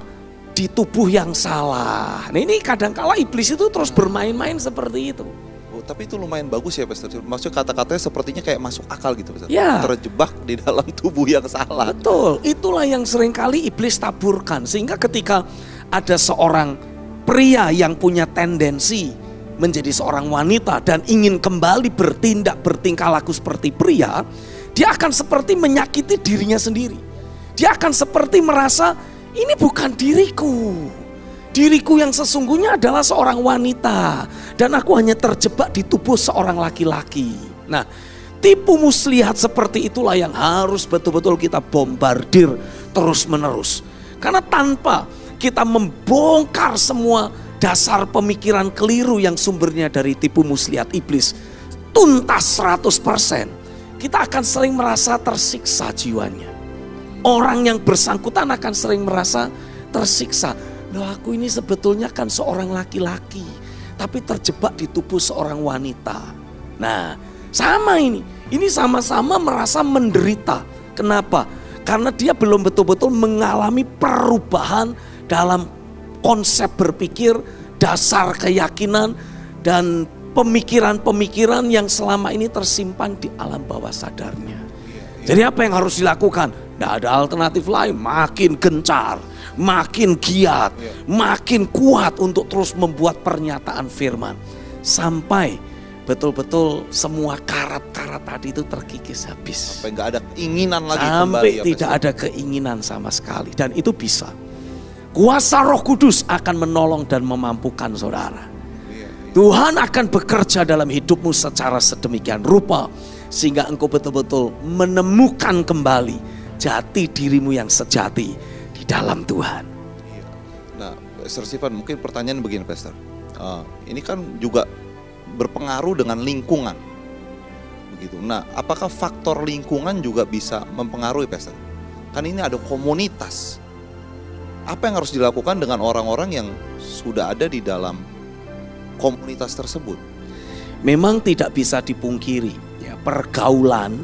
Speaker 2: di tubuh yang salah. Nah, ini kadangkala iblis itu terus bermain-main seperti itu.
Speaker 4: Oh, tapi itu lumayan bagus ya Pastor. Maksudnya kata-katanya sepertinya kayak masuk akal gitu Pastor.
Speaker 2: Ya.
Speaker 4: Terjebak di dalam tubuh yang salah.
Speaker 2: Betul, itulah yang seringkali iblis taburkan. Sehingga ketika ada seorang pria yang punya tendensi menjadi seorang wanita dan ingin kembali bertingkah laku seperti pria, dia akan seperti menyakiti dirinya sendiri. Dia akan seperti merasa, ini bukan diriku. Diriku yang sesungguhnya adalah seorang wanita dan aku hanya terjebak di tubuh seorang laki-laki. Nah, tipu muslihat seperti itulah yang harus betul-betul kita bombardir terus-menerus. Karena tanpa kita membongkar semua dasar pemikiran keliru yang sumbernya dari tipu muslihat iblis tuntas 100%, kita akan sering merasa tersiksa jiwanya. Orang yang bersangkutan akan sering merasa tersiksa. Loh, aku ini sebetulnya kan seorang laki-laki, tapi terjebak di tubuh seorang wanita. Nah, sama ini sama-sama merasa menderita. Kenapa? Karena dia belum betul-betul mengalami perubahan dalam konsep berpikir, dasar keyakinan, dan pemikiran-pemikiran yang selama ini tersimpan di alam bawah sadarnya. Jadi apa yang harus dilakukan? Tidak ada alternatif lain, makin gencar, makin giat, makin kuat untuk terus membuat pernyataan firman. Sampai betul-betul semua karat-karat tadi itu terkikis habis.
Speaker 4: Sampai nggak ada keinginan lagi
Speaker 2: Sampai
Speaker 4: kembali ya,
Speaker 2: tidak
Speaker 4: Pastor.
Speaker 2: ada keinginan sama sekali. Dan itu bisa. Kuasa Roh Kudus akan menolong dan memampukan saudara. Tuhan akan bekerja dalam hidupmu secara sedemikian rupa sehingga engkau betul-betul menemukan kembali jati dirimu yang sejati di dalam Tuhan.
Speaker 4: Nah, Pastor Stephen, mungkin pertanyaan begini Pastor. Ini kan juga berpengaruh dengan lingkungan. Begitu. Nah, apakah faktor lingkungan juga bisa mempengaruhi Pastor? Kan ini ada komunitas. Apa yang harus dilakukan dengan orang-orang yang sudah ada di dalam komunitas tersebut?
Speaker 2: Memang tidak bisa dipungkiri, ya, pergaulan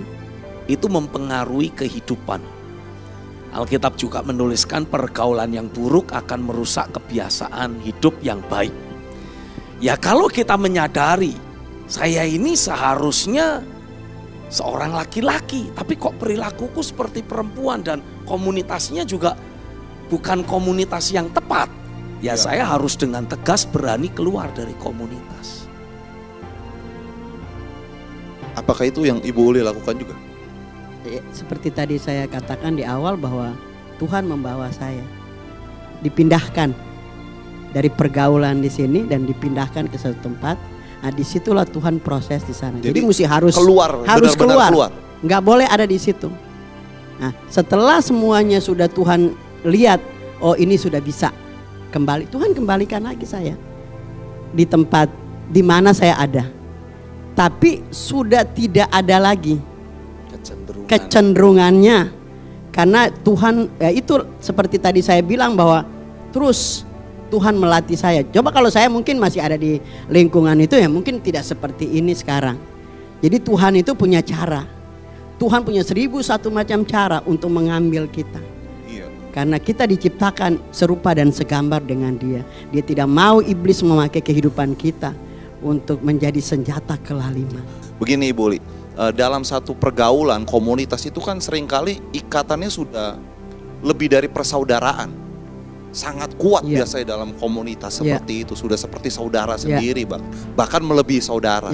Speaker 2: itu mempengaruhi kehidupan. Alkitab juga menuliskan pergaulan yang buruk akan merusak kebiasaan hidup yang baik. Ya, kalau kita menyadari saya ini seharusnya seorang laki-laki, tapi kok perilakuku seperti perempuan dan komunitasnya juga bukan komunitas yang tepat. Ya, saya harus dengan tegas berani keluar dari komunitas.
Speaker 4: Apakah itu yang Ibu Uli lakukan juga?
Speaker 5: Seperti tadi saya katakan di awal bahwa Tuhan membawa saya dipindahkan dari pergaulan di sini dan dipindahkan ke satu tempat. Nah, disitulah Tuhan proses di sana. Jadi mesti harus
Speaker 4: keluar, benar-benar keluar.
Speaker 5: Nggak boleh ada di situ. Nah, setelah semuanya sudah Tuhan lihat, oh ini sudah bisa kembali, Tuhan kembalikan lagi saya di tempat di mana saya ada. Tapi sudah tidak ada lagi kecenderungannya. Karena Tuhan, ya itu seperti tadi saya bilang bahwa terus Tuhan melatih saya. Coba kalau saya mungkin masih ada di lingkungan itu ya mungkin tidak seperti ini sekarang. Jadi Tuhan itu punya cara. Tuhan punya 1001 macam cara untuk mengambil kita. Karena kita diciptakan serupa dan segambar dengan Dia. Dia tidak mau iblis memakai kehidupan kita untuk menjadi senjata kelaliman.
Speaker 4: Begini Ibu Uli, dalam satu pergaulan komunitas itu kan seringkali ikatannya sudah lebih dari persaudaraan. Sangat kuat biasanya dalam komunitas seperti itu. Sudah seperti saudara sendiri, bahkan melebihi saudara.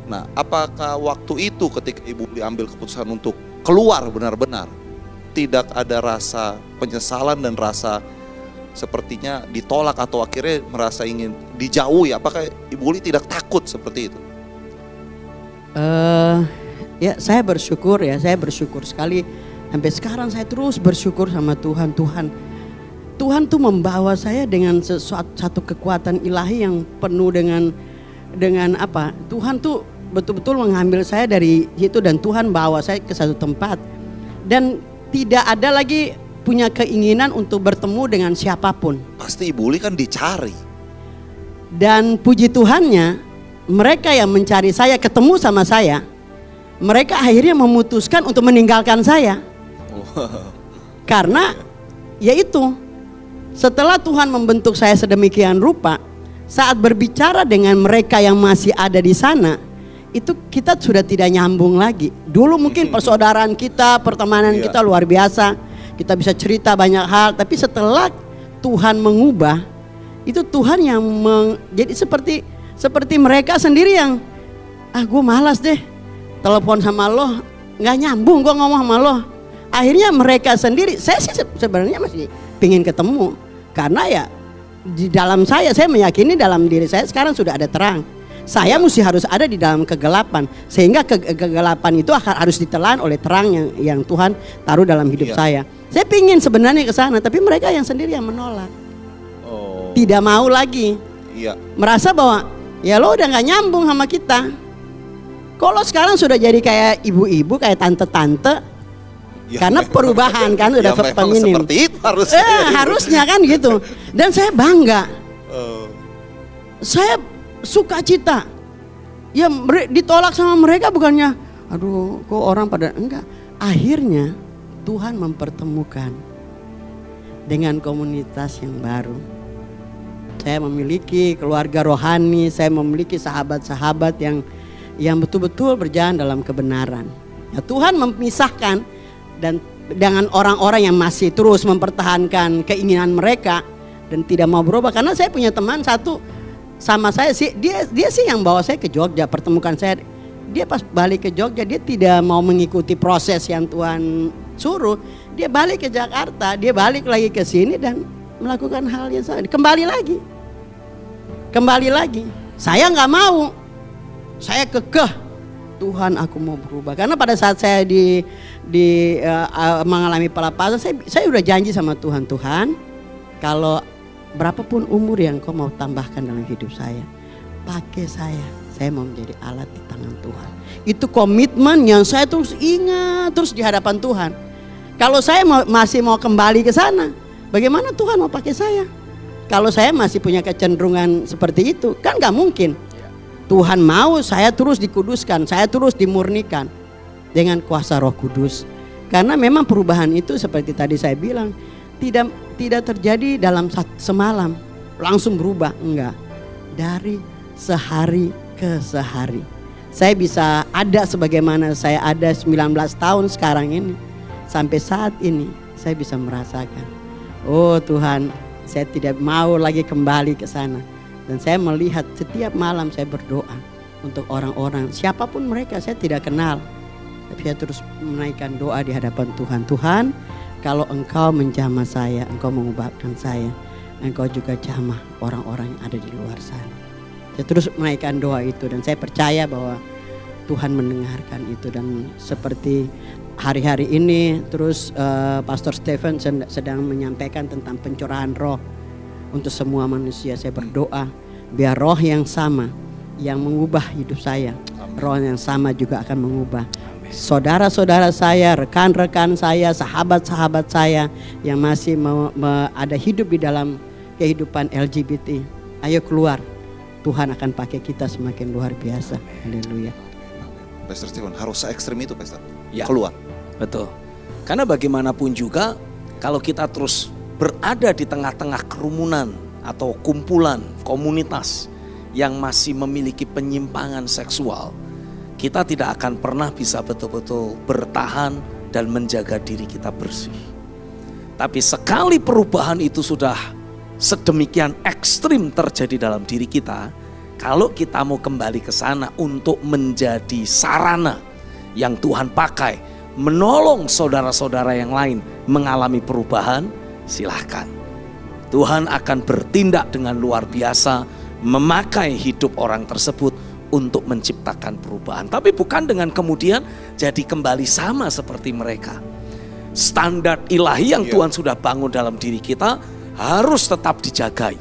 Speaker 4: Nah, apakah waktu itu ketika Ibu Uli ambil keputusan untuk keluar benar-benar, tidak ada rasa penyesalan dan rasa sepertinya ditolak atau akhirnya merasa ingin dijauhi? Apakah Ibu Uli tidak takut seperti itu?
Speaker 5: Ya, saya bersyukur sekali. Sampai sekarang saya terus bersyukur sama Tuhan. Tuhan, Tuhan tuh membawa saya dengan satu kekuatan ilahi yang penuh dengan apa? Tuhan tuh betul-betul mengambil saya dari situ dan Tuhan bawa saya ke satu tempat dan tidak ada lagi punya keinginan untuk bertemu dengan siapapun.
Speaker 4: Pasti Ibu Uli kan dicari.
Speaker 5: Dan puji Tuhannya, mereka yang mencari saya ketemu sama saya, mereka akhirnya memutuskan untuk meninggalkan saya. Karena yaitu setelah Tuhan membentuk saya sedemikian rupa, saat berbicara dengan mereka yang masih ada di sana, itu kita sudah tidak nyambung lagi. Dulu mungkin persaudaraan kita, pertemanan kita luar biasa, kita bisa cerita banyak hal. Tapi setelah Tuhan mengubah, itu Tuhan yang jadi seperti mereka sendiri yang gue malas deh telepon sama lo, nggak nyambung gue ngomong sama lo. Akhirnya mereka sendiri, saya sih sebenarnya masih pengen ketemu, karena ya di dalam saya meyakini dalam diri saya sekarang sudah ada terang. Saya mesti harus ada di dalam kegelapan, sehingga kegelapan itu harus ditelan oleh terang yang Tuhan taruh dalam hidup saya. Saya pingin sebenarnya ke sana, tapi mereka yang sendiri yang menolak. Tidak mau lagi. Merasa bahwa ya lo udah nggak nyambung sama kita. Kalau sekarang sudah jadi kayak ibu-ibu, kayak tante-tante. Karena perubahan kan udah feminim.
Speaker 4: Seperti itu harusnya.
Speaker 5: Harusnya kan gitu. Dan saya bangga. Saya sukacita. Ya ditolak sama mereka bukannya aduh kok orang pada enggak. Akhirnya Tuhan mempertemukan dengan komunitas yang baru. Saya memiliki keluarga rohani, saya memiliki sahabat-sahabat yang betul-betul berjalan dalam kebenaran. Ya, Tuhan memisahkan dan dengan orang-orang yang masih terus mempertahankan keinginan mereka dan tidak mau berubah. Karena saya punya teman satu sama saya sih, dia sih yang bawa saya ke Jogja, pertemukan saya. Dia pas balik ke Jogja, dia tidak mau mengikuti proses yang Tuhan suruh. Dia balik ke Jakarta, dia balik lagi ke sini dan melakukan hal yang sama. Kembali lagi. Saya nggak mau, saya kekeh. Tuhan, aku mau berubah. Karena pada saat saya mengalami pelepasan, saya udah janji sama Tuhan, kalau berapapun umur yang kau mau tambahkan dalam hidup saya, pakai saya mau menjadi alat di tangan Tuhan. Itu komitmen yang saya terus ingat terus di hadapan Tuhan. Kalau saya masih mau kembali ke sana, bagaimana Tuhan mau pakai saya? Kalau saya masih punya kecenderungan seperti itu, kan gak mungkin. Tuhan mau saya terus dikuduskan, saya terus dimurnikan dengan kuasa Roh Kudus. Karena memang perubahan itu seperti tadi saya bilang tidak terjadi dalam semalam langsung berubah, enggak. Dari sehari ke sehari. Saya bisa ada sebagaimana saya ada 19 tahun sekarang ini. Sampai saat ini saya bisa merasakan, oh Tuhan, saya tidak mau lagi kembali ke sana. Dan saya melihat setiap malam saya berdoa untuk orang-orang, siapapun mereka, saya tidak kenal. Tapi saya terus menaikkan doa di hadapan Tuhan. Tuhan, kalau Engkau menjamah saya, Engkau mengubahkan saya, Engkau juga jamah orang-orang yang ada di luar sana. Saya terus menaikkan doa itu dan saya percaya bahwa Tuhan mendengarkan itu. Dan seperti hari-hari ini terus Pastor Stephen sedang menyampaikan tentang pencurahan roh. Untuk semua manusia saya berdoa biar roh yang sama yang mengubah hidup saya, roh yang sama juga akan mengubah saudara-saudara saya, rekan-rekan saya, sahabat-sahabat saya yang masih ada hidup di dalam kehidupan LGBT. Ayo keluar, Tuhan akan pakai kita semakin luar biasa. Haleluya.
Speaker 4: Pastor Stephen, harus se-ekstrim itu Pastor?
Speaker 2: Ya,
Speaker 4: keluar.
Speaker 2: Betul. Karena bagaimanapun juga kalau kita terus berada di tengah-tengah kerumunan atau kumpulan komunitas yang masih memiliki penyimpangan seksual, kita tidak akan pernah bisa betul-betul bertahan dan menjaga diri kita bersih. Tapi sekali perubahan itu sudah sedemikian ekstrim terjadi dalam diri kita, kalau kita mau kembali ke sana untuk menjadi sarana yang Tuhan pakai menolong saudara-saudara yang lain mengalami perubahan, silahkan. Tuhan akan bertindak dengan luar biasa, memakai hidup orang tersebut untuk menciptakan perubahan. Tapi bukan dengan kemudian jadi kembali sama seperti mereka. Standar ilahi yang Tuhan sudah bangun dalam diri kita harus tetap dijagai.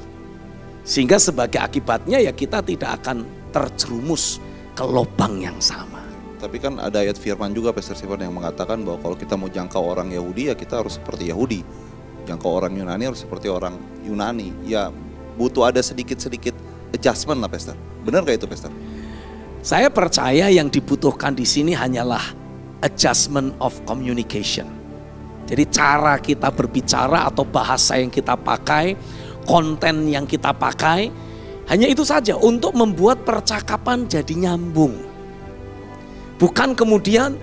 Speaker 2: Sehingga sebagai akibatnya ya kita tidak akan terjerumus ke lubang yang sama.
Speaker 4: Tapi kan ada ayat firman juga Pastor Stephen yang mengatakan bahwa kalau kita mau jangkau orang Yahudi ya kita harus seperti Yahudi. Jangkau orang Yunani harus seperti orang Yunani. Ya butuh ada sedikit-sedikit adjustment lah Pastor. Benar gak itu Pastor?
Speaker 2: Saya percaya yang dibutuhkan di sini hanyalah adjustment of communication. Jadi cara kita berbicara atau bahasa yang kita pakai, konten yang kita pakai, hanya itu saja untuk membuat percakapan jadi nyambung. Bukan kemudian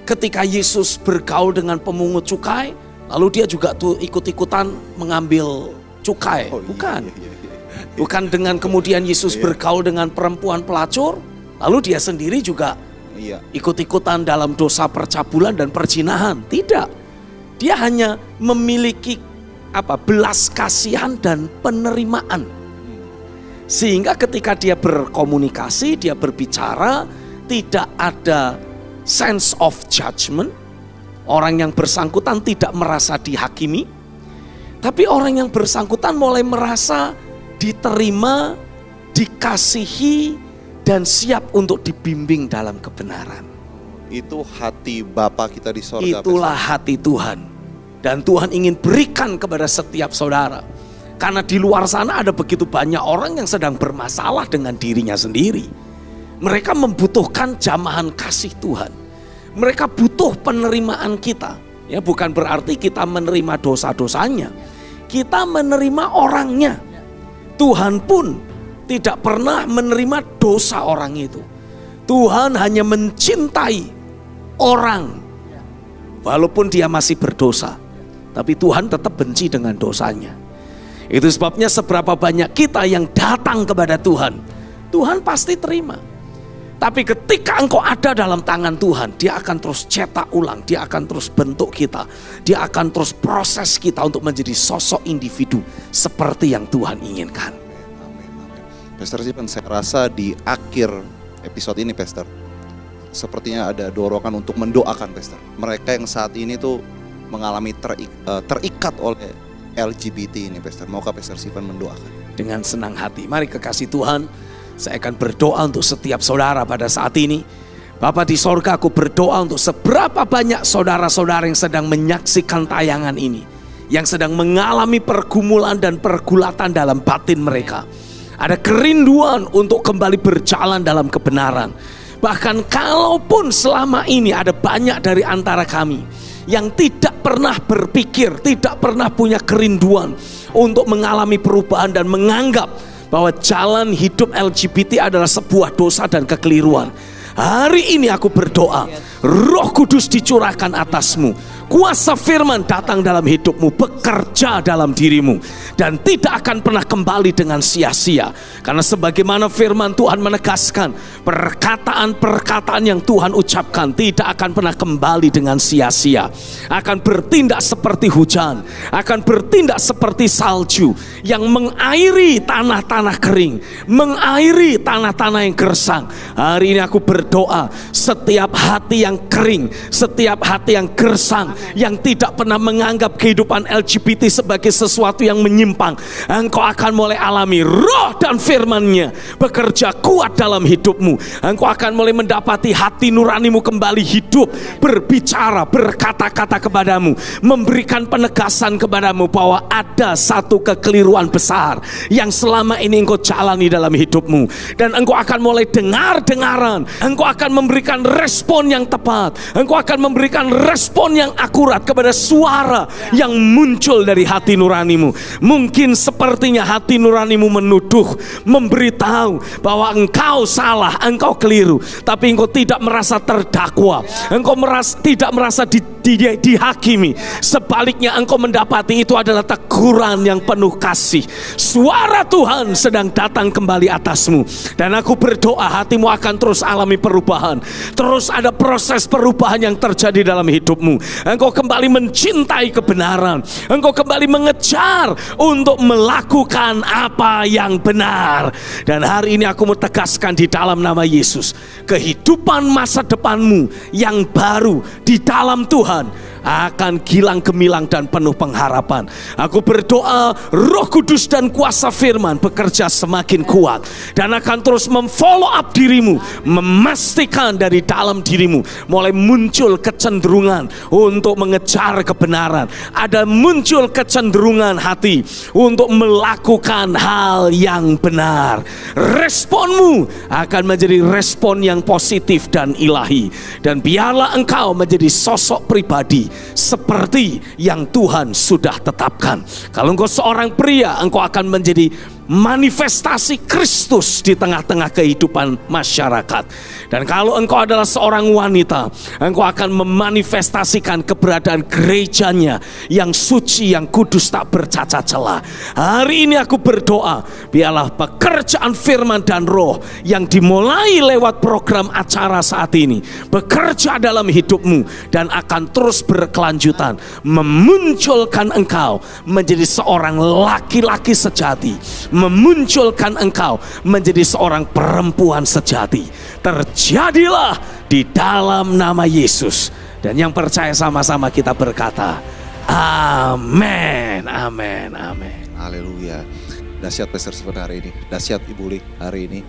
Speaker 2: ketika Yesus bergaul dengan pemungut cukai, lalu dia juga tuh ikut-ikutan mengambil cukai. Bukan. Bukan dengan kemudian Yesus bergaul dengan perempuan pelacur, lalu dia sendiri juga ikut-ikutan dalam dosa percabulan dan perzinahan. Tidak. Dia hanya memiliki belas kasihan dan penerimaan. Sehingga ketika dia berkomunikasi, dia berbicara, tidak ada sense of judgment. Orang yang bersangkutan tidak merasa dihakimi, tapi orang yang bersangkutan mulai merasa diterima, dikasihi, dan siap untuk dibimbing dalam kebenaran.
Speaker 4: Itu hati Bapa kita di sorga.
Speaker 2: Itulah hati Tuhan. Dan Tuhan ingin berikan kepada setiap saudara. Karena di luar sana ada begitu banyak orang yang sedang bermasalah dengan dirinya sendiri. Mereka membutuhkan jamahan kasih Tuhan. Mereka butuh penerimaan kita. Ya, bukan berarti kita menerima dosa-dosanya. Kita menerima orangnya. Tuhan pun tidak pernah menerima dosa orang itu. Tuhan hanya mencintai orang. Walaupun dia masih berdosa. Tapi Tuhan tetap benci dengan dosanya. Itu sebabnya seberapa banyak kita yang datang kepada Tuhan, Tuhan pasti terima. Tapi ketika engkau ada dalam tangan Tuhan, dia akan terus cetak ulang, dia akan terus bentuk kita, dia akan terus proses kita untuk menjadi sosok individu seperti yang Tuhan inginkan.
Speaker 4: Amin. Pastor Stephen, saya rasa di akhir episode ini Pastor, sepertinya ada dorongan untuk mendoakan Pastor. Mereka yang saat ini tuh mengalami terikat oleh LGBT ini Pastor. Maukah Pastor Stephen mendoakan?
Speaker 2: Dengan senang hati, mari kekasih Tuhan. Saya akan berdoa untuk setiap saudara pada saat ini. Bapa di sorga, aku berdoa untuk seberapa banyak saudara-saudara yang sedang menyaksikan tayangan ini, yang sedang mengalami pergumulan dan pergulatan dalam batin mereka. Ada kerinduan untuk kembali berjalan dalam kebenaran. Bahkan kalaupun selama ini ada banyak dari antara kami yang tidak pernah berpikir, tidak pernah punya kerinduan untuk mengalami perubahan dan menganggap bahwa jalan hidup LGBT adalah sebuah dosa dan kekeliruan. Hari ini aku berdoa, Roh Kudus dicurahkan atasmu. Kuasa firman datang dalam hidupmu, bekerja dalam dirimu, dan tidak akan pernah kembali dengan sia-sia. Karena sebagaimana firman Tuhan menegaskan, perkataan-perkataan yang Tuhan ucapkan tidak akan pernah kembali dengan sia-sia. Akan bertindak seperti hujan, akan bertindak seperti salju yang mengairi tanah-tanah kering, mengairi tanah-tanah yang gersang. Hari ini aku berdoa, setiap hati yang kering, setiap hati yang gersang, yang tidak pernah menganggap kehidupan LGBT sebagai sesuatu yang menyimpang, engkau akan mulai alami roh dan firman-Nya bekerja kuat dalam hidupmu. Engkau akan mulai mendapati hati nuranimu kembali hidup, berbicara, berkata-kata kepadamu, memberikan penegasan kepadamu bahwa ada satu kekeliruan besar yang selama ini engkau jalani dalam hidupmu. Dan engkau akan mulai dengar-dengaran, engkau akan memberikan respon yang tepat, engkau akan memberikan respon yang akurat kepada suara yang muncul dari hati nuranimu. Mungkin sepertinya hati nuranimu menuduh, memberitahu bahwa engkau salah, engkau keliru, tapi engkau tidak merasa terdakwa, engkau tidak merasa dihakimi. Sebaliknya engkau mendapati itu adalah teguran yang penuh kasih. Suara Tuhan sedang datang kembali atasmu, dan aku berdoa hatimu akan terus alami perubahan, terus ada proses perubahan yang terjadi dalam hidupmu. Engkau kembali mencintai kebenaran, engkau kembali mengejar untuk melakukan apa yang benar. Dan hari ini aku mau tegaskan di dalam nama Yesus, kehidupan masa depanmu yang baru di dalam Tuhan akan gilang gemilang dan penuh pengharapan. Aku berdoa Roh Kudus dan kuasa firman bekerja semakin kuat dan akan terus memfollow up dirimu, memastikan dari dalam dirimu mulai muncul kecenderungan untuk mengejar kebenaran. Ada muncul kecenderungan hati untuk melakukan hal yang benar. Responmu akan menjadi respon yang positif dan ilahi, dan biarlah engkau menjadi sosok pribadi seperti yang Tuhan sudah tetapkan. Kalau engkau seorang pria, engkau akan menjadi manifestasi Kristus di tengah-tengah kehidupan masyarakat. Dan kalau engkau adalah seorang wanita, engkau akan memanifestasikan keberadaan gerejanya yang suci, yang kudus, tak bercacat celah. Hari ini aku berdoa, biarlah pekerjaan firman dan roh yang dimulai lewat program acara saat ini bekerja dalam hidupmu dan akan terus berkelanjutan, memunculkan engkau menjadi seorang laki-laki sejati, memunculkan engkau menjadi seorang perempuan sejati. Terjadilah di dalam nama Yesus. Dan yang percaya sama-sama kita berkata, amin, amin, amin.
Speaker 4: Haleluya. Dahsyat Pastor Stephen hari ini, dahsyat Ibu Li hari ini.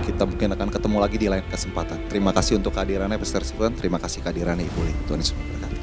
Speaker 4: Kita mungkin akan ketemu lagi di lain kesempatan. Terima kasih untuk kehadirannya Pastor Stephen, terima kasih kehadirannya Ibu Li. Tuhan Yesus memberkati.